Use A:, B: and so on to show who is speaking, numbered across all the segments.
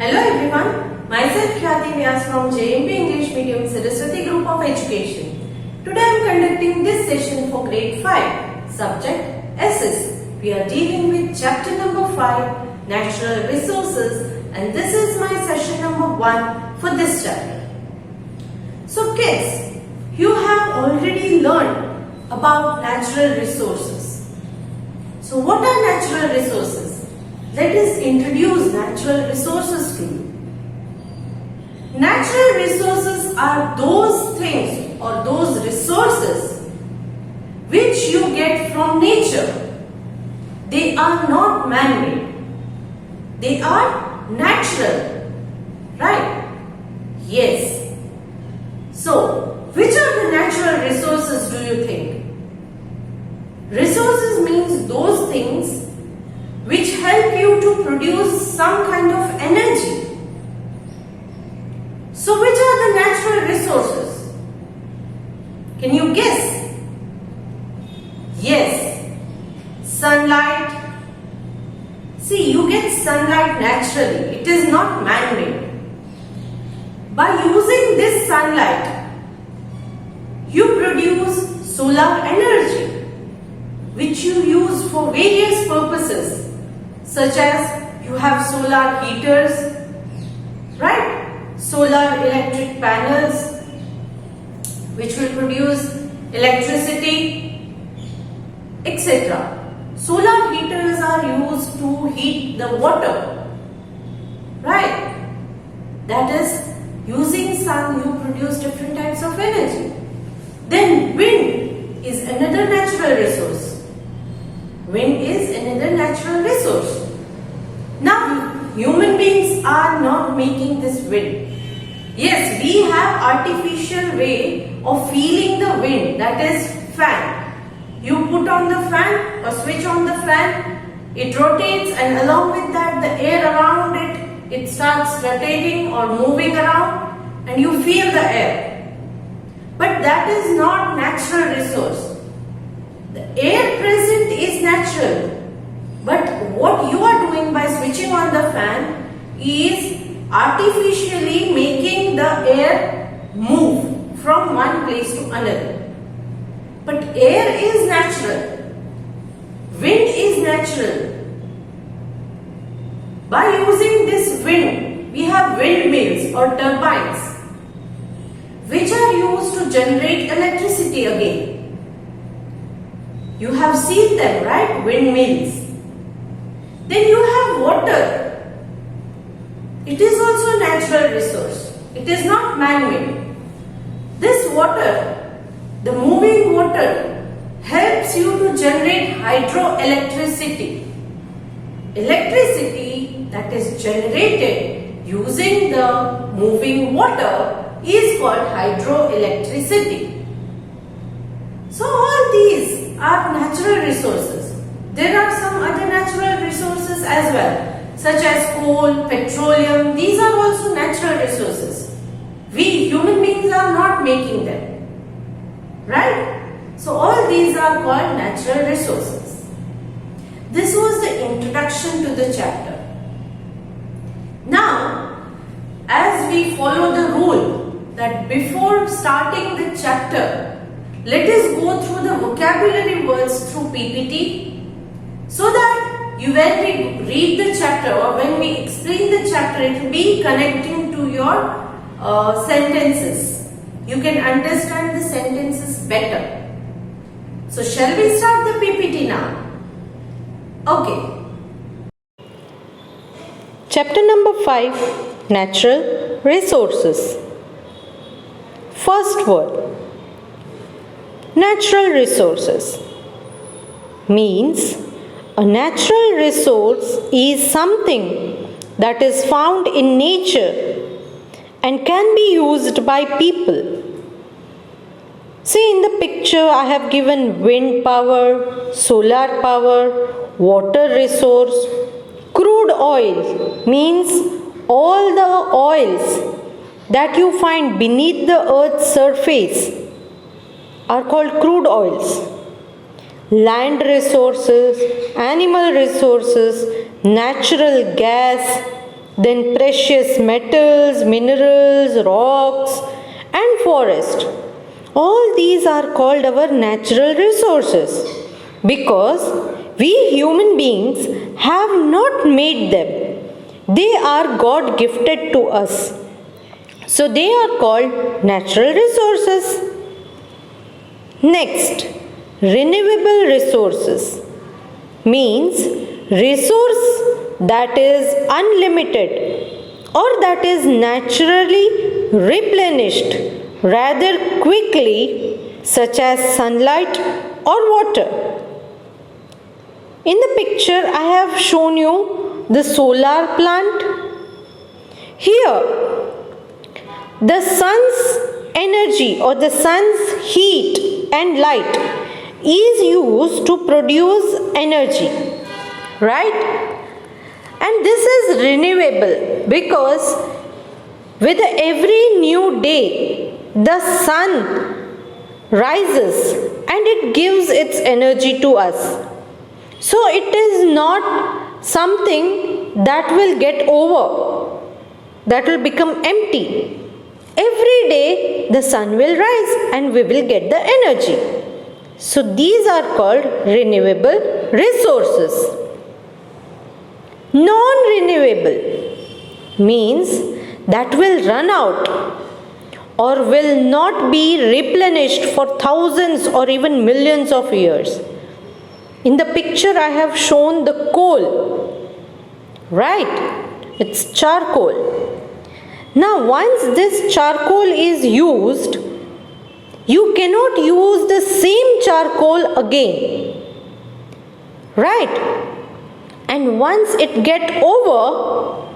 A: Hello everyone, myself Khyati Vyas from JMP English Medium Saraswati Group of Education. Today I am conducting this session for grade 5, subject SS. We are dealing with chapter number 5, Natural Resources, and this is my session number 1 for this chapter. So kids, you have already learned about natural resources. So what are natural resources? Let us introduce natural resources to you. Natural resources are those things or those resources which you get from nature. They are not man-made. They are natural. Right? Yes. So, which are the natural resources do you think? Resources means those things which help you to produce some kind of energy. So which are the natural resources? Can you guess? Yes, sunlight. See, you get sunlight naturally. It is not man-made. By using this sunlight, you produce solar energy, which you use for various purposes, such as you have solar heaters, right? Solar electric panels, which will produce electricity, etc. Solar heaters are used to heat the water, right? That is, using sun you produce different types of energy. Then wind is another natural resource. Wind is another natural resource. Now, human beings are not making this wind. Yes, we have artificial way of feeling the wind, that is fan. You put on the fan or switch on the fan, it rotates, and along with that the air around it starts rotating or moving around, and you feel the air. But that is not natural resource. The air present is natural, but what you are doing by switching on the fan is artificially making the air move from one place to another. But air is natural, wind is natural. By using this wind, we have windmills or turbines, which are used to generate electricity again. You have seen them, right? Windmills. Then you have water. It is also a natural resource. It is not man-made. This water, the moving water, helps you to generate hydroelectricity. Electricity that is generated using the moving water is called hydroelectricity. So all these are natural resources. There are some other natural resources as well, such as coal, petroleum. These are also natural resources. We human beings are not making them. Right? So all these are called natural resources. This was the introduction to the chapter. Now, as we follow the rule that before starting the chapter, let us go through the vocabulary words through PPT, so that when we read the chapter or when we explain the chapter, it will be connecting to your sentences. You can understand the sentences better. So shall we start the PPT now? Okay.
B: Chapter number 5, Natural Resources. First word. Natural resources means a natural resource is something that is found in nature and can be used by people. See, in the picture I have given wind power, solar power, water resource. Crude oil means all the oils that you find beneath the earth's surface are called crude oils. Land resources, animal resources, natural gas, then precious metals, minerals, rocks, and forest. All these are called our natural resources because we human beings have not made them. They are God gifted to us. So they are called natural resources. Next, renewable resources means resource that is unlimited or that is naturally replenished rather quickly, such as sunlight or water. In the picture I have shown you the solar plant. Here the sun's energy or the sun's heat and light is used to produce energy, right? And this is renewable because with every new day the sun rises and it gives its energy to us. So it is not something that will get over, that will become empty. Every day the sun will rise and we will get the energy. So these are called renewable resources. Non-renewable means that will run out or will not be replenished for thousands or even millions of years. In the picture I have shown the coal, right? It's charcoal. Now once this charcoal is used, you cannot use the same charcoal again, right? And once it get over,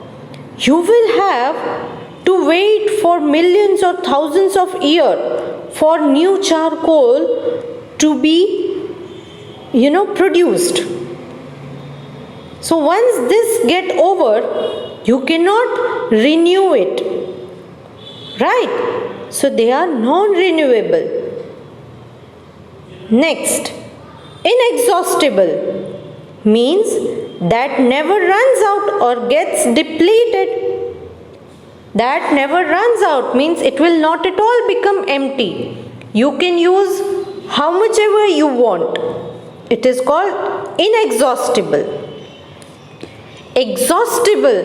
B: you will have to wait for millions or thousands of years for new charcoal to be produced. So once this get over, you cannot renew it, right? So they are non-renewable. Next, inexhaustible means that never runs out or gets depleted. That never runs out means it will not at all become empty. You can use how much ever you want. It is called inexhaustible. Exhaustible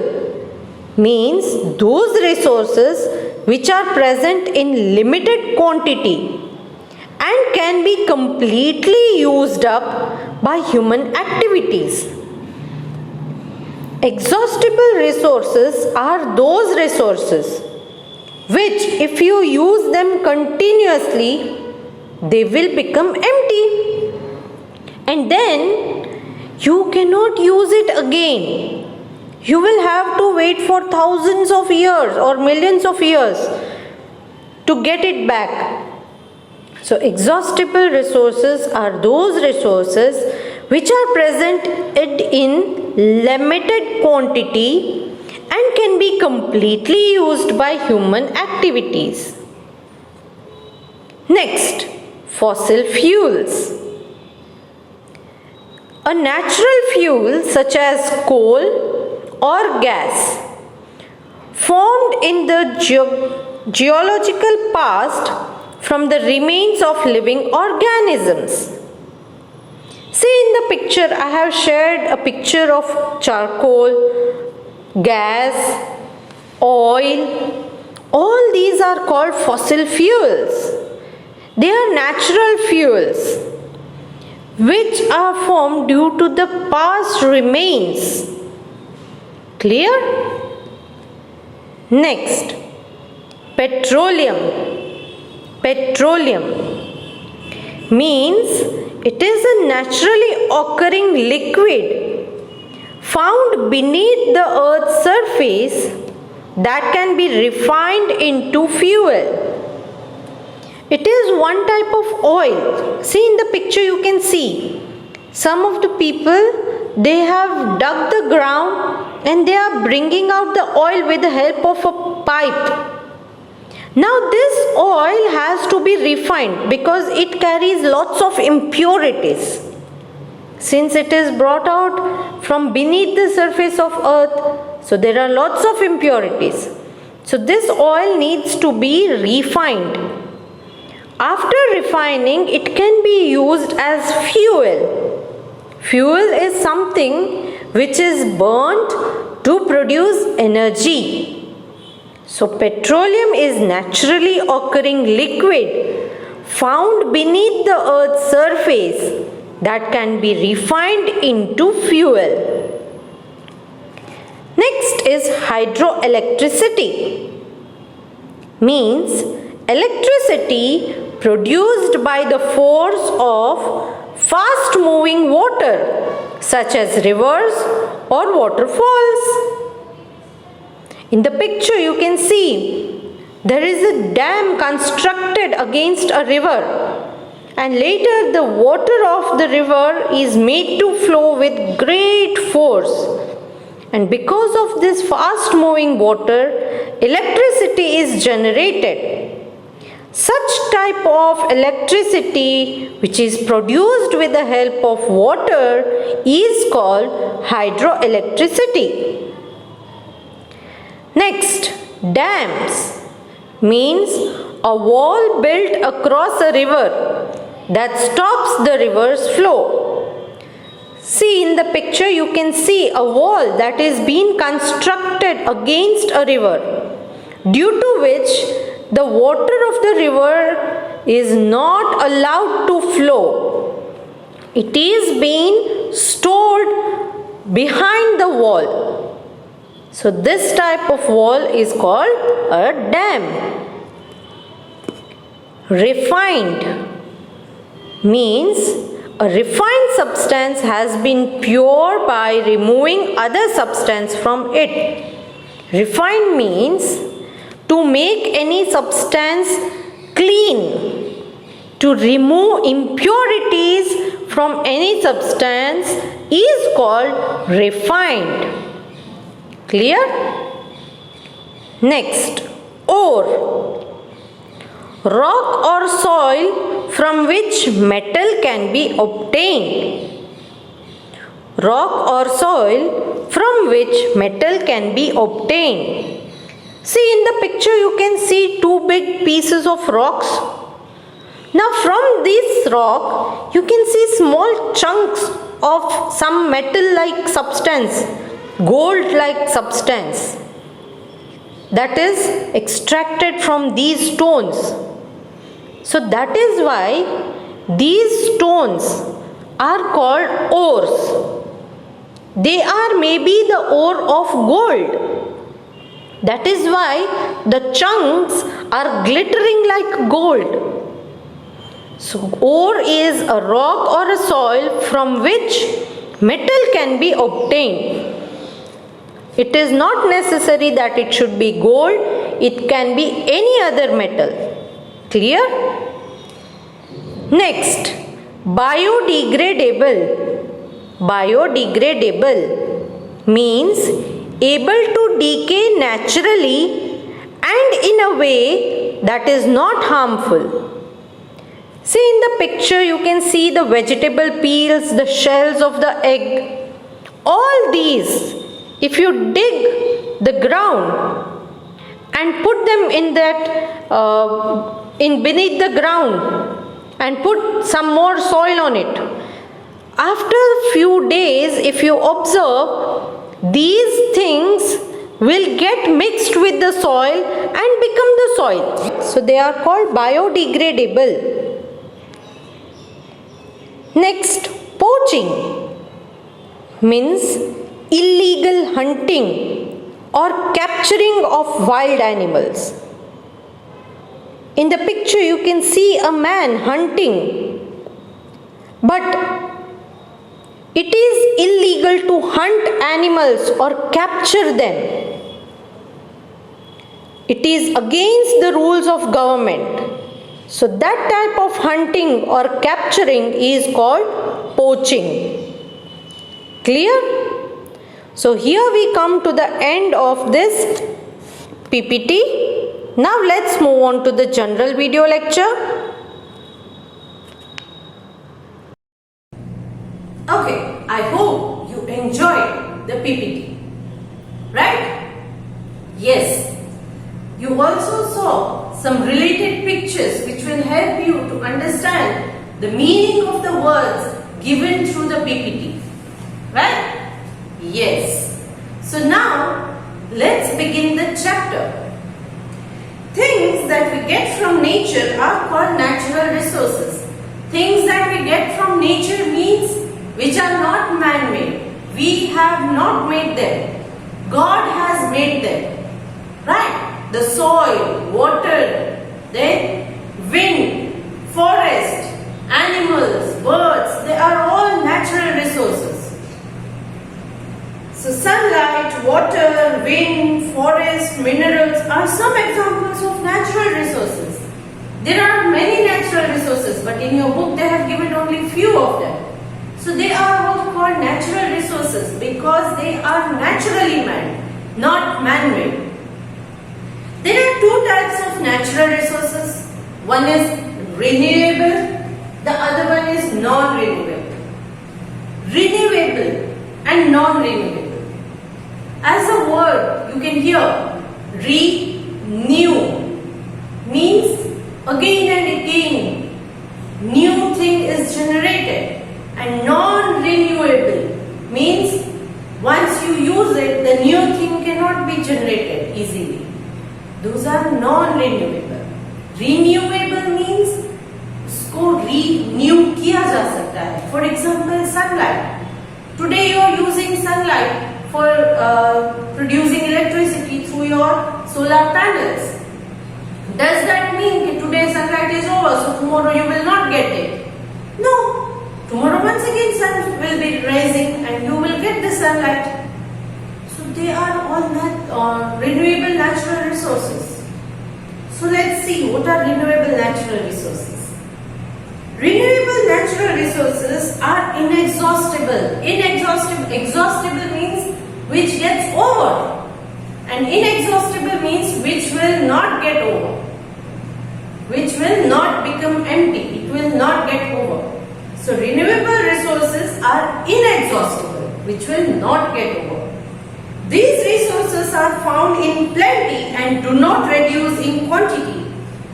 B: means those resources which are present in limited quantity and can be completely used up by human activities. Exhaustible resources are those resources which, if you use them continuously, they will become empty and then you cannot use it again. You will have to wait for thousands of years or millions of years to get it back. So exhaustible resources are those resources which are present in limited quantity and can be completely used by human activities. Next, fossil fuels. A natural fuel such as coal or gas formed in the geological past from the remains of living organisms. See in the picture, I have shared a picture of charcoal, gas, oil. All these are called fossil fuels. They are natural fuels which are formed due to the past remains. Clear? Next, petroleum. Petroleum means it is a naturally occurring liquid found beneath the earth's surface that can be refined into fuel. It is one type of oil. See in the picture you can see some of the people, they have dug the ground and they are bringing out the oil with the help of a pipe. Now this oil has to be refined because it carries lots of impurities. Since it is brought out from beneath the surface of earth, So there are lots of impurities. So this oil needs to be refined. After refining, it can be used as fuel. Fuel is something which is burnt to produce energy. So petroleum is naturally occurring liquid found beneath the earth's surface that can be refined into fuel. Next is hydroelectricity. Means electricity produced by the force of fast moving water such as rivers or waterfalls. In the picture you can see there is a dam constructed against a river, and later the water of the river is made to flow with great force. And because of this fast moving water, electricity is generated. Such type of electricity which is produced with the help of water is called hydroelectricity. Next, dams means a wall built across a river that stops the river's flow. See, in the picture you can see a wall that is being constructed against a river, due to which the water of the river is not allowed to flow. It is being stored behind the wall. So this type of wall is called a dam. Refined means a refined substance has been pure by removing other substance from it. Refined means to make any substance clean, to remove impurities from any substance is called refined. Clear? Next, ore. Rock or soil from which metal can be obtained. Rock or soil from which metal can be obtained. See, in the picture you can see two big pieces of rocks. Now from this rock you can see small chunks of some metal like substance, gold like substance, that is extracted from these stones. So that is why these stones are called ores. They are maybe the ore of gold. That is why the chunks are glittering like gold. So ore is a rock or a soil from which metal can be obtained. It is not necessary that it should be gold, it can be any other metal. Clear? Next, biodegradable. Biodegradable means able to decay naturally and in a way that is not harmful. See, in the picture you can see the vegetable peels, the shells of the egg. All these, if you dig the ground and put them in that beneath the ground and put some more soil on it, after a few days, if you observe, these things will get mixed with the soil and become the soil. So they are called biodegradable. Next, poaching means illegal hunting or capturing of wild animals. In the picture you can see a man hunting, but it is illegal to hunt animals or capture them. It is against the rules of government. So that type of hunting or capturing is called poaching. Clear? So here we come to the end of this PPT. Now let's move on to the general video lecture.
A: Okay, I hope you enjoyed the PPT. right? Yes. You also saw some related pictures which will help you to understand the meaning of the words given through the PPT, right? Yes. So now let's begin the chapter. Things that we get from nature are called natural resources. Things that we get from nature means which are not man-made. We have not made them. God has made them. Right? The soil, water, then wind, forest, animals, birds, they are all natural resources. So sunlight, water, wind, forest, minerals are some examples of natural resources. There are many natural resources, but in your book they have given only few of them. So they are all called natural resources because they are naturally made, not man-made. There are two types of natural resources. One is renewable, the other one is non-renewable. Renewable and non-renewable. As a word, you can hear renew means again and again new thing is generated, and non-renewable means once you use it, the new thing cannot be generated easily. Those are non-renewable. Renewable means उसको renew किया जा सकता है. For example, sunlight. Today you are using sunlight for producing electricity through your solar panels. Does that mean that today sunlight is over, so tomorrow you will not get it? No. Tomorrow once again sun will be rising and you will get the sunlight. So they are all renewable natural resources. So let's see what are renewable natural resources. Renewable natural resources are inexhaustible. Exhaustible means which gets over, and inexhaustible means which will not get over, which will not become empty, it will not get over. So renewable resources are inexhaustible, which will not get over. These resources are found in plenty and do not reduce in quantity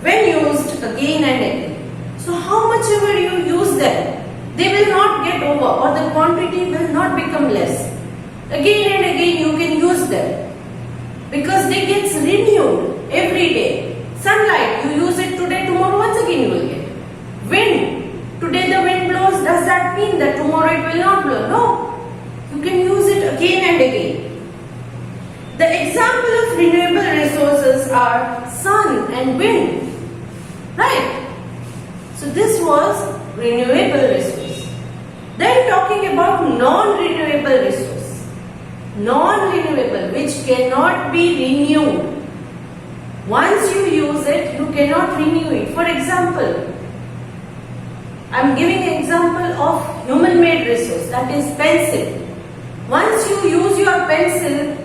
A: when used again and again. So how much ever you use them, they will not get over, or the quantity will not become less. Again and again you can use them because they get renewed every day. Sunlight, you use it today, tomorrow once again you will get. Wind, today the wind blows, does that mean that tomorrow it will not blow? No, you can use it again and again. The example of renewable resources are sun and wind, right? So this was renewable resource. Then talking about non-renewable resource. Non-renewable, which cannot be renewed. Once you use it, you cannot renew it. For example, I am giving an example of human-made resource, that is pencil. Once you use your pencil,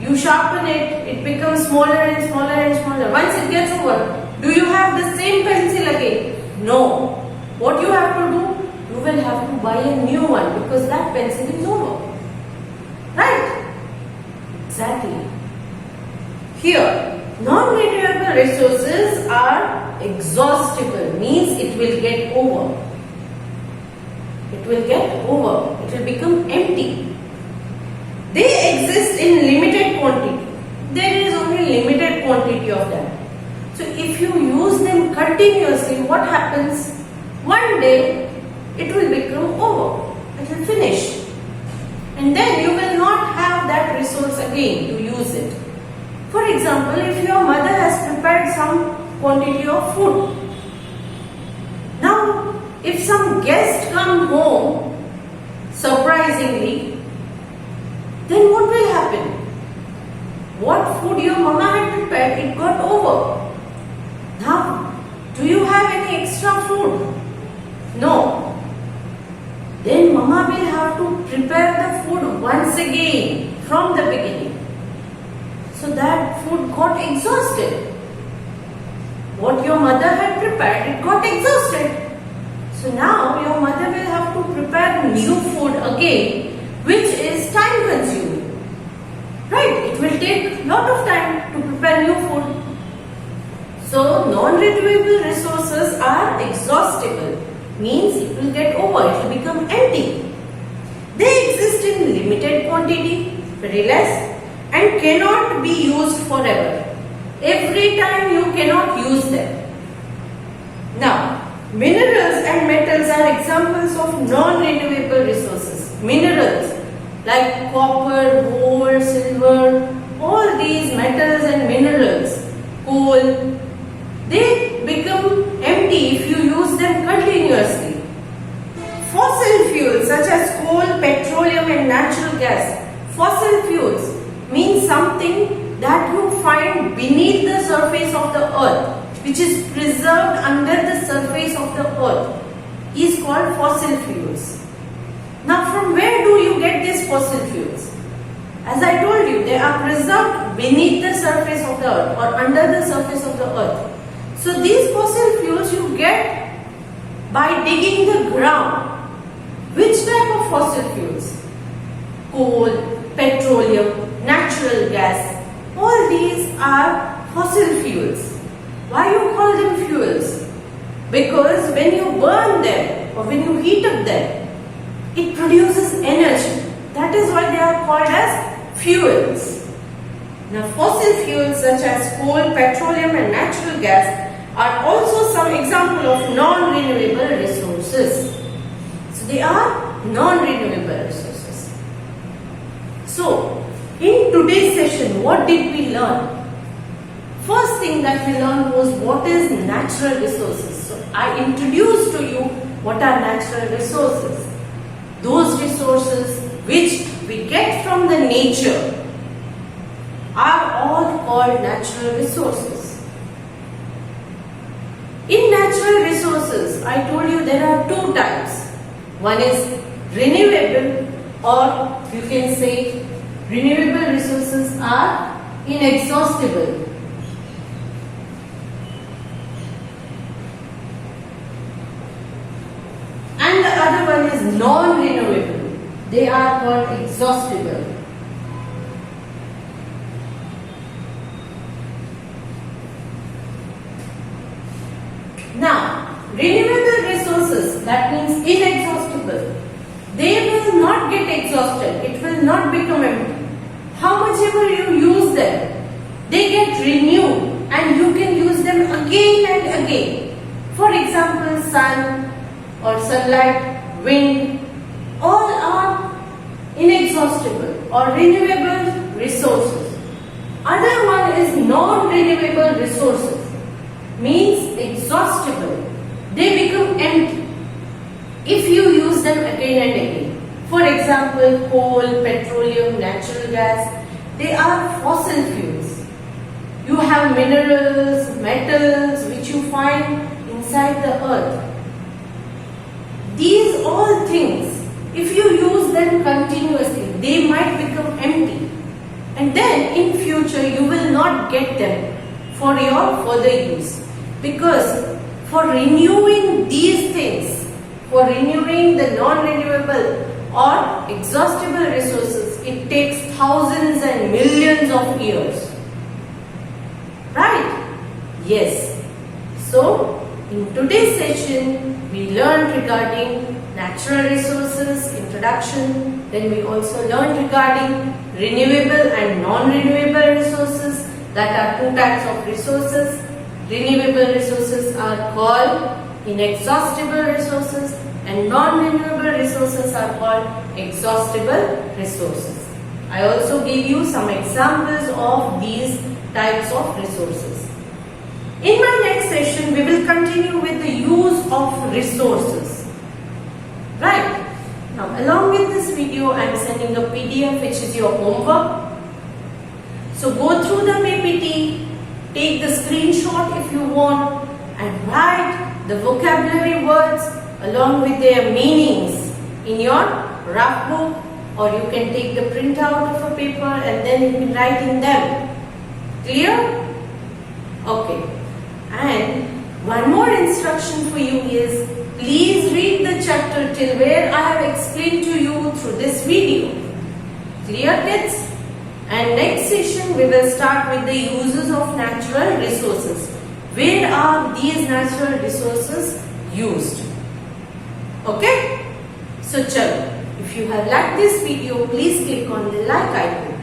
A: you sharpen it, it becomes smaller and smaller and smaller. Once it gets over, do you have the same pencil again? No. What you have to do? You will have to buy a new one because that pencil is over. Right? Exactly. Here, non-renewable resources are exhaustible, means it will get over. It will get over. It will become empty. They exist in limited quantity. There is only limited quantity of them. So if you use them continuously, what happens? One day it will become over. It will finish. And then you will not have that resource again to use it. For example, if your mother has prepared some quantity of food. Now, if some guest come home, surprisingly, then what will happen? What food your mama had prepared, it got over. Now, do you have any extra food? No. Then mama will have to prepare the food once again from the beginning. So that food got exhausted. What your mother had prepared, it got exhausted. So now your mother will have to prepare new food again, which is time consuming. Right? It take lot of time to prepare new food. So non-renewable resources are exhaustible, means it will get over, it will become empty. They exist in limited quantity, very less, and cannot be used forever. Every time you cannot use them. Now, minerals and metals are examples of non-renewable resources. Minerals like copper, gold, silver, all these metals and minerals, coal, they become empty if you use them continuously. Fossil fuels such as coal, petroleum and natural gas. Fossil fuels means something that you find beneath the surface of the earth, which is preserved under the surface of the earth, is called fossil fuels. Now from where do you get these fossil fuels? As I told you, they are preserved beneath the surface of the earth or under the surface of the earth. So these fossil fuels you get by digging the ground. Which type of fossil fuels? Coal, petroleum, natural gas, all these are fossil fuels. Why you call them fuels? Because when you burn them or when you heat up them, it produces energy. That is why they are called as fuels. Now fossil fuels such as coal, petroleum and natural gas are also some example of non-renewable resources. So they are non-renewable resources. So in today's session, what did we learn? First thing that we learned was what is natural resources. So I introduced to you what are natural resources. Those resources which we get from the nature are all called natural resources. In natural resources, I told you there are two types. One is renewable, or you can say renewable resources are inexhaustible. And the other one is non-renewable. They are called exhaustible. Now, renewable resources, that means inexhaustible, they will not get exhausted, it will not become empty. How much ever you use them, they get renewed and you can use them again and again. For example, sun or sunlight, wind, all are inexhaustible or renewable resources. Other one is non-renewable resources, means exhaustible. They become empty if you use them again and again. For example, coal, petroleum, natural gas, they are fossil fuels. You have minerals, metals which you find inside the earth. These all things, if you use them continuously, they might become empty. And then in future you will not get them for your further use. Because for renewing these things, for renewing the non-renewable or exhaustible resources, it takes thousands and millions of years. Right? Yes. So, in today's session, we learned regarding natural resources, introduction. Then we also learned regarding renewable and non-renewable resources. That are two types of resources. Renewable resources are called inexhaustible resources and non-renewable resources are called exhaustible resources. I also gave you some examples of these types of resources. In my next session, we will continue with the use of resources. Right? Now, along with this video, I am sending a PDF which is your homework. So, go through the PPT, take the screenshot if you want and write the vocabulary words along with their meanings in your rough book, or you can take the printout of a paper and then you can write in them. Clear? Okay. And one more instruction for you is, please read the chapter till where I have explained to you through this video. Clear, kids? and next session we will start with the uses of natural resources. Where are these natural resources used? Okay? So chalo, if you have liked this video, please click on the like icon.